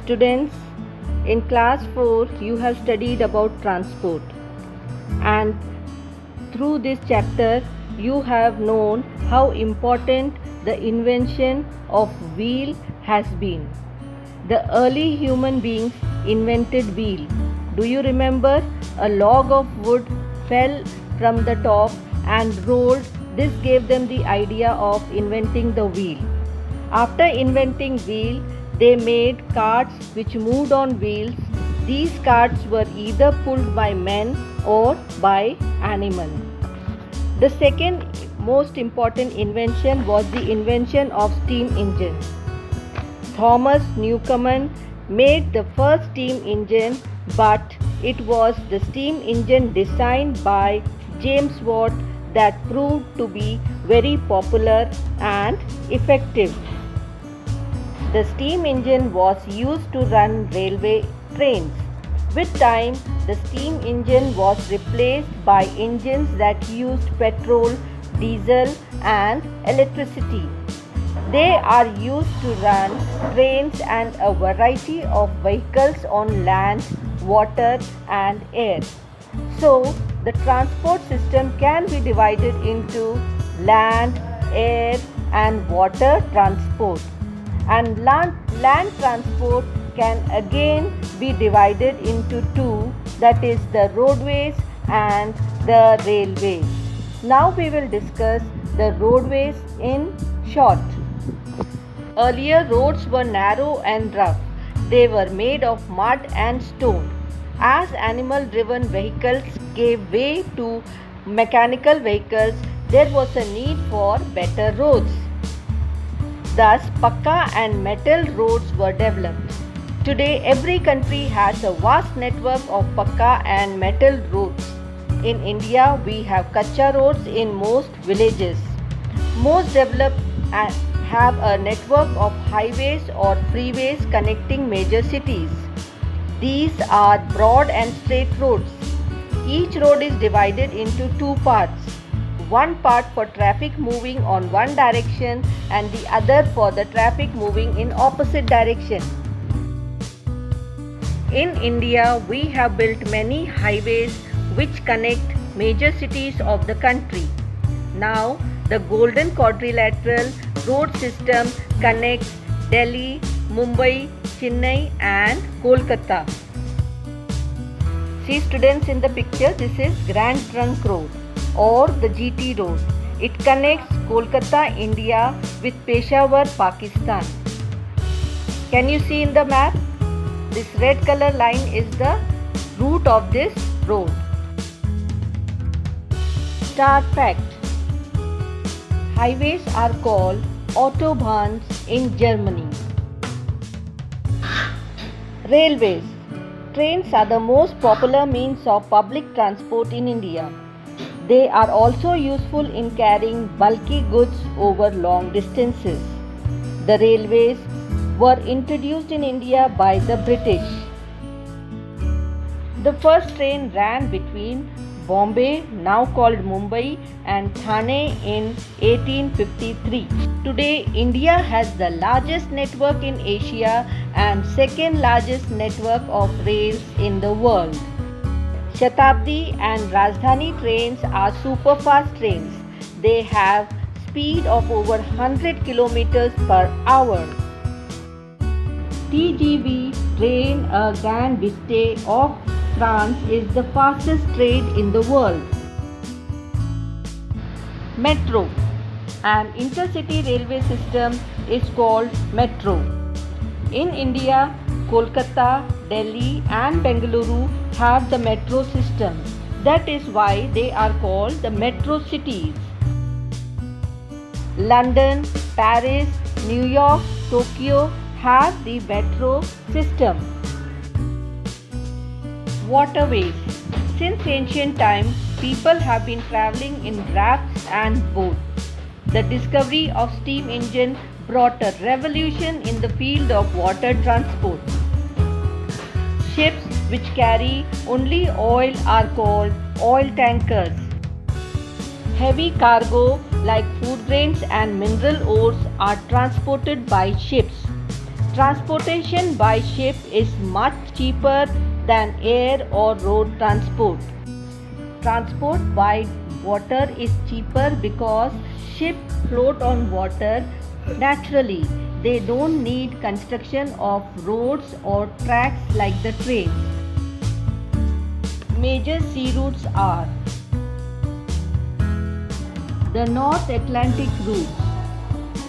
Students, in class 4 you have studied about transport, and through this chapter you have known how important the invention of wheel has been. The early human beings invented wheel. Do you remember? A log of wood fell from the top and rolled. This gave them the idea of inventing the wheel. After inventing wheel, they made carts which moved on wheels. These carts were either pulled by men or by animals. The second most important invention was the invention of steam engine. Thomas Newcomen made the first steam engine, but it was the steam engine designed by James Watt that proved to be very popular and effective. The steam engine was used to run railway trains. With time, the steam engine was replaced by engines that used petrol, diesel, and electricity. They are used to run trains and a variety of vehicles on land, water, and air. So, the transport system can be divided into land, air, and water transport. And land transport can again be divided into two, that is the roadways and the railways. Now we will discuss the roadways in short. Earlier roads were narrow and rough. They were made of mud and stone. As animal driven vehicles gave way to mechanical vehicles, there was a need for better roads. Thus, Pakka and metal roads were developed. Today, every country has a vast network of Pakka and metal roads. In India, we have Kacha roads in most villages. Most developed have a network of highways or freeways connecting major cities. These are broad and straight roads. Each road is divided into two parts. One part for traffic moving on one direction and the other for the traffic moving in opposite direction. In India, we have built many highways which connect major cities of the country. Now, the Golden Quadrilateral road system connects Delhi, Mumbai, Chennai and Kolkata. See students, in the picture, this is Grand Trunk Road or the GT road. It connects Kolkata, India with Peshawar, Pakistan. Can you see in the map? This red color line is the route of this road. Star fact: highways are called Autobahns in Germany. Railways. Trains are the most popular means of public transport in India. They are also useful in carrying bulky goods over long distances. The railways were introduced in India by the British. The first train ran between Bombay, now called Mumbai, and Thane in 1853. Today, India has the largest network in Asia and second largest network of rails in the world. Shatabdi and Rajdhani trains are superfast trains. They have speed of over 100 km per hour. TGV train, a Grand Viste of France, is the fastest train in the world. Metro. An intercity railway system is called metro. In India, Kolkata, Delhi and Bengaluru have the metro system. That is why they are called the metro cities. London, Paris, New York, Tokyo have the metro system. Waterways. Since ancient times, people have been traveling in rafts and boats. The discovery of steam engine brought a revolution in the field of water transport. Ships which carry only oil are called oil tankers. Heavy cargo like food grains and mineral ores are transported by ships. Transportation by ship is much cheaper than air or road transport. Transport by water is cheaper because ships float on water naturally. They don't need construction of roads or tracks like the train. Major sea routes are the North Atlantic route.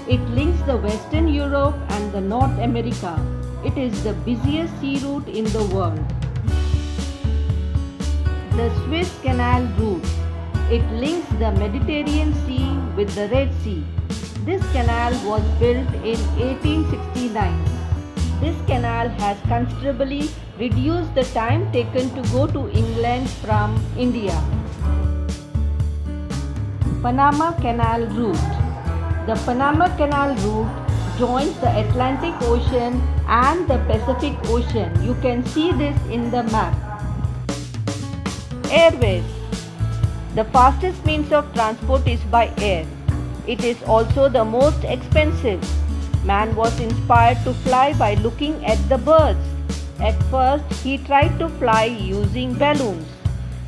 It links the Western Europe and the North America. It is the busiest sea route in the world. The Suez Canal route. It links the Mediterranean Sea with the Red Sea. This canal was built in 1869. This canal has considerably reduced the time taken to go to England from India. Panama Canal route. The Panama Canal route joins the Atlantic Ocean and the Pacific Ocean. You can see this in the map. Airways. The fastest means of transport is by air. It is also the most expensive. Man was inspired to fly by looking at the birds. At first, he tried to fly using balloons.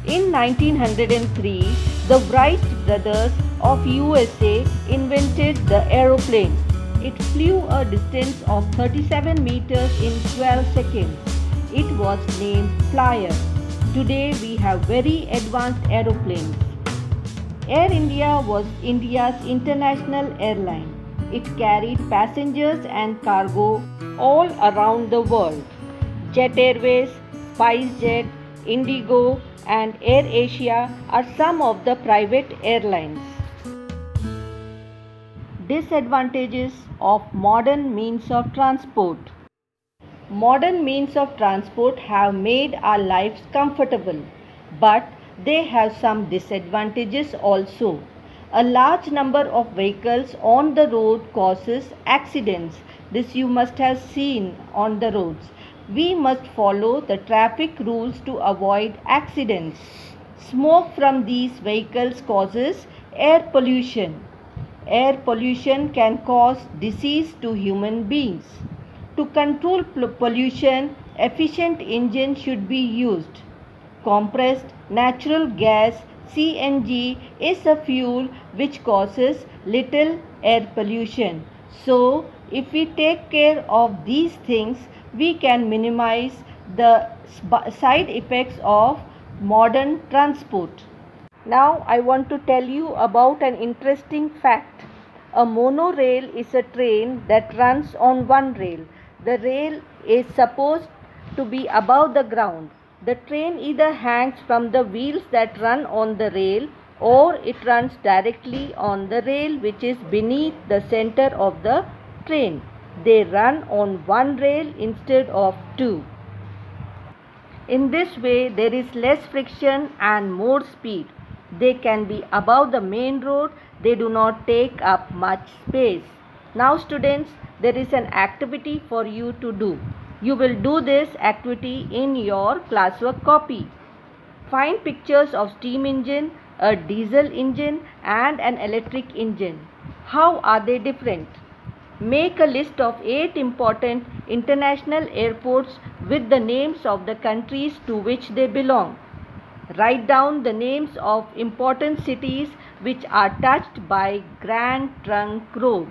In 1903, the Wright brothers of USA invented the aeroplane. It flew a distance of 37 meters in 12 seconds. It was named Flyer. Today we have very advanced aeroplanes. Air India was India's international airline. It carried passengers and cargo all around the world. Jet Airways, SpiceJet, Indigo, and Air Asia are some of the private airlines. Disadvantages of modern means of transport. Modern means of transport have made our lives comfortable, but they have some disadvantages also. A large number of vehicles on the road causes accidents. This you must have seen on the roads. We must follow the traffic rules to avoid accidents. Smoke from these vehicles causes air pollution. Air pollution can cause disease to human beings. To control pollution, efficient engines should be used. Compressed natural gas (CNG) is a fuel which causes little air pollution. So, if we take care of these things, we can minimize the side effects of modern transport. Now, I want to tell you about an interesting fact. A monorail is a train that runs on one rail. The rail is supposed to be above the ground. The train either hangs from the wheels that run on the rail or it runs directly on the rail which is beneath the center of the train. They run on one rail instead of two. In this way, there is less friction and more speed. They can be above the main road. They do not take up much space. Now students, there is an activity for you to do. You will do this activity in your classwork copy. Find pictures of steam engine, a diesel engine and an electric engine. How are they different? Make a list of 8 important international airports with the names of the countries to which they belong. Write down the names of important cities which are touched by Grand Trunk Road.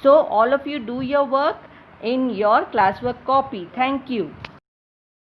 So all of you do your work in your classwork copy. Thank you.